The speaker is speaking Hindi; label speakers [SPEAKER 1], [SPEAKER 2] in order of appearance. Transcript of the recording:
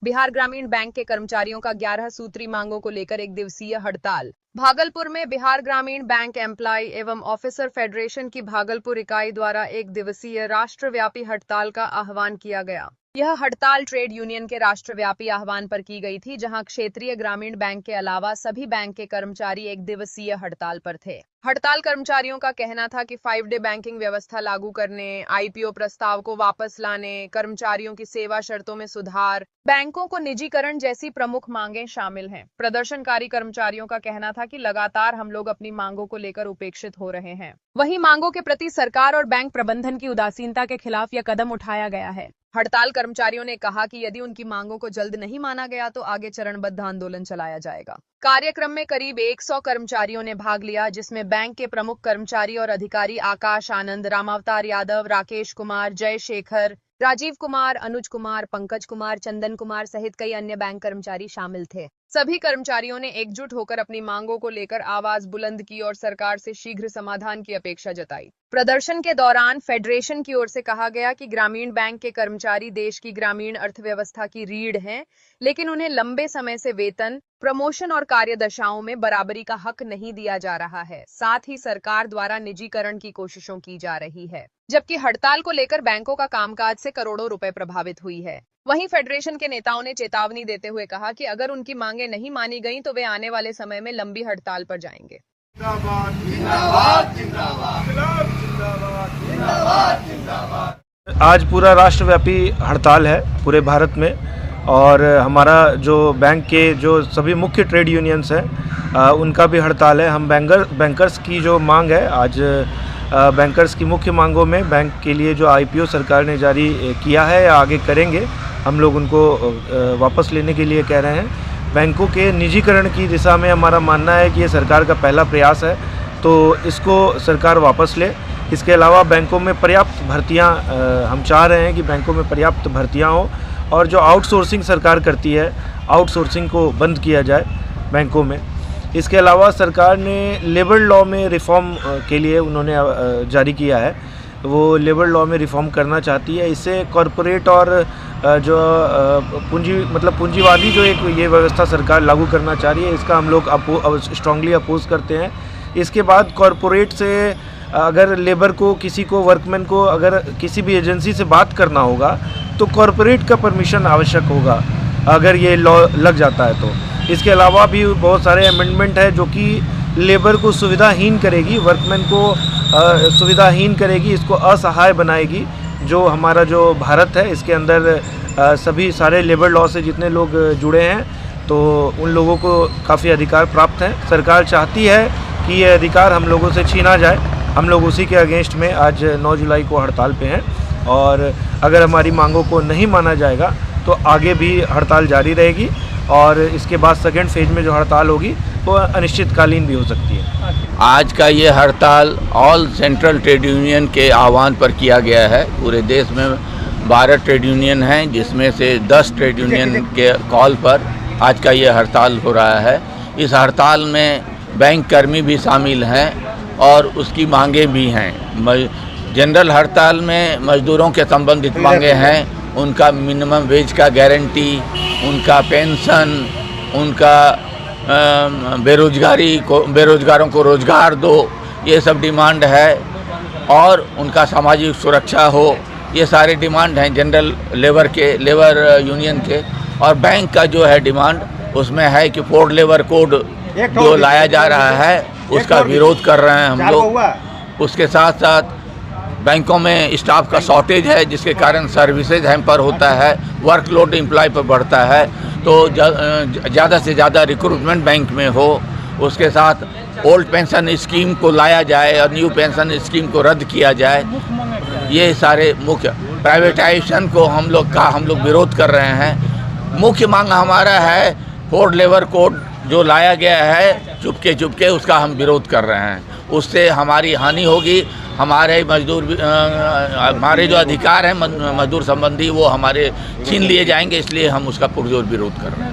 [SPEAKER 1] बिहार ग्रामीण बैंक के कर्मचारियों का 11 सूत्री मांगों को लेकर एक दिवसीय हड़ताल। भागलपुर में बिहार ग्रामीण बैंक एम्प्लॉय एवं ऑफिसर फेडरेशन की भागलपुर इकाई द्वारा एक दिवसीय राष्ट्रव्यापी हड़ताल का आह्वान किया गया। यह हड़ताल ट्रेड यूनियन के राष्ट्रव्यापी आह्वान पर की गई थी, जहां क्षेत्रीय ग्रामीण बैंक के अलावा सभी बैंक के कर्मचारी एक दिवसीय हड़ताल पर थे। हड़ताल कर्मचारियों का कहना था कि 5 डे बैंकिंग व्यवस्था लागू करने, आईपीओ प्रस्ताव को वापस लाने, कर्मचारियों की सेवा शर्तों में सुधार, बैंकों को निजीकरण जैसी प्रमुख मांगें शामिल हैं। प्रदर्शनकारी कर्मचारियों का कहना था कि लगातार हम लोग अपनी मांगों को लेकर उपेक्षित हो रहे हैं। वहीं मांगों के प्रति सरकार और बैंक प्रबंधन की उदासीनता के खिलाफ यह कदम उठाया गया है। हड़ताल कर्मचारियों ने कहा कि यदि उनकी मांगों को जल्द नहीं माना गया तो आगे चरणबद्ध आंदोलन चलाया जाएगा। कार्यक्रम में करीब 100 कर्मचारियों ने भाग लिया, जिसमें बैंक के प्रमुख कर्मचारी और अधिकारी आकाश आनंद, रामावतार यादव, राकेश कुमार, जय शेखर, राजीव कुमार, अनुज कुमार, पंकज कुमार, चंदन कुमार सहित कई अन्य बैंक कर्मचारी शामिल थे। सभी कर्मचारियों ने एकजुट होकर अपनी मांगों को लेकर आवाज बुलंद की और सरकार से शीघ्र समाधान की अपेक्षा जताई। प्रदर्शन के दौरान फेडरेशन की ओर से कहा गया कि ग्रामीण बैंक के कर्मचारी देश की ग्रामीण अर्थव्यवस्था की रीढ़ हैं, लेकिन उन्हें लंबे समय से वेतन, प्रमोशन और कार्यदशाओं में बराबरी का हक नहीं दिया जा रहा है। साथ ही सरकार द्वारा निजीकरण की कोशिशों की जा रही है, जबकि हड़ताल को लेकर बैंकों का कामकाज से करोड़ों रुपए प्रभावित हुई है। वहीं फेडरेशन के नेताओं ने चेतावनी देते हुए कहा कि अगर उनकी मांगें नहीं मानी गईं तो वे आने वाले समय में लंबी हड़ताल पर जाएंगे।
[SPEAKER 2] जिंदाबाद, जिंदाबाद, जिंदाबाद, जिंदाबाद, जिंदाबाद।
[SPEAKER 3] आज पूरा राष्ट्रव्यापी हड़ताल है पूरे भारत में, और हमारा जो बैंक के जो सभी मुख्य ट्रेड यूनियंस हैं उनका भी हड़ताल है। हम बैंकर्स की जो मांग है, आज बैंकर्स की मुख्य मांगों में बैंक के लिए जो आईपीओ सरकार ने जारी किया है या आगे करेंगे, हम लोग उनको वापस लेने के लिए कह रहे हैं। बैंकों के निजीकरण की दिशा में हमारा मानना है कि ये सरकार का पहला प्रयास है, तो इसको सरकार वापस ले। इसके अलावा बैंकों में पर्याप्त भर्तियां, हम चाह रहे हैं कि बैंकों में पर्याप्त भर्तियां हो, और जो आउटसोर्सिंग सरकार करती है, आउटसोर्सिंग को बंद किया जाए बैंकों में। इसके अलावा सरकार ने लेबर लॉ में रिफ़ॉर्म के लिए उन्होंने जारी किया है, वो लेबर लॉ में रिफ़ॉर्म करना चाहती है। इससे कॉरपोरेट और जो पूंजीवादी जो एक ये व्यवस्था सरकार लागू करना चाह रही है, इसका हम लोग स्ट्रांगली अपोज करते हैं। इसके बाद कॉरपोरेट से अगर लेबर को, किसी को, वर्कमैन को अगर किसी भी एजेंसी से बात करना होगा तो कॉरपोरेट का परमिशन आवश्यक होगा, अगर ये लॉ लग जाता है तो। इसके अलावा भी बहुत सारे अमेंडमेंट है जो कि लेबर को सुविधाहीन करेगी, वर्कमैन को सुविधाहीन करेगी, इसको असहाय बनाएगी। जो हमारा जो भारत है, इसके अंदर सभी सारे लेबर लॉ से जितने लोग जुड़े हैं, तो उन लोगों को काफ़ी अधिकार प्राप्त हैं। सरकार चाहती है कि ये अधिकार हम लोगों से छीना जाए। हम लोग उसी के अगेंस्ट में आज 9 जुलाई को हड़ताल पे हैं, और अगर हमारी मांगों को नहीं माना जाएगा तो आगे भी हड़ताल जारी रहेगी, और इसके बाद सेकेंड फेज में जो हड़ताल होगी वो अनिश्चितकालीन भी हो सकती है।
[SPEAKER 4] आज का ये हड़ताल ऑल सेंट्रल ट्रेड यूनियन के आह्वान पर किया गया है। पूरे देश में 12 ट्रेड यूनियन हैं, जिसमें से 10 ट्रेड यूनियन के कॉल पर आज का ये हड़ताल हो रहा है। इस हड़ताल में बैंक कर्मी भी शामिल हैं और उसकी मांगें भी हैं। जनरल हड़ताल में मजदूरों के संबंधित मांगें हैं, उनका मिनिमम वेज का गारंटी, उनका पेंशन, उनका बेरोजगारों को रोजगार दो, ये सब डिमांड है, और उनका सामाजिक सुरक्षा हो, ये सारे डिमांड हैं जनरल लेबर यूनियन के। और बैंक का जो है डिमांड, उसमें है कि 4 लेबर कोड जो लाया जा रहा है उसका विरोध कर रहे हैं हम लोग। उसके साथ साथ बैंकों में स्टाफ का शॉर्टेज है, जिसके कारण सर्विसेज हैम्पर होता है, वर्कलोड एम्प्लॉय पर बढ़ता है, तो ज़्यादा से ज़्यादा रिक्रूटमेंट बैंक में हो। उसके साथ ओल्ड पेंशन स्कीम को लाया जाए और न्यू पेंशन स्कीम को रद्द किया जाए। ये सारे मुख्य प्राइवेटाइजेशन को हम लोग विरोध कर रहे हैं। मुख्य मांग हमारा है 4 लेबर कोड जो लाया गया है चुपके उसका हम विरोध कर रहे हैं। उससे हमारी हानि होगी, हमारे जो अधिकार हैं मजदूर संबंधी वो हमारे छीन लिए जाएंगे, इसलिए हम उसका पुरजोर विरोध कर रहे हैं।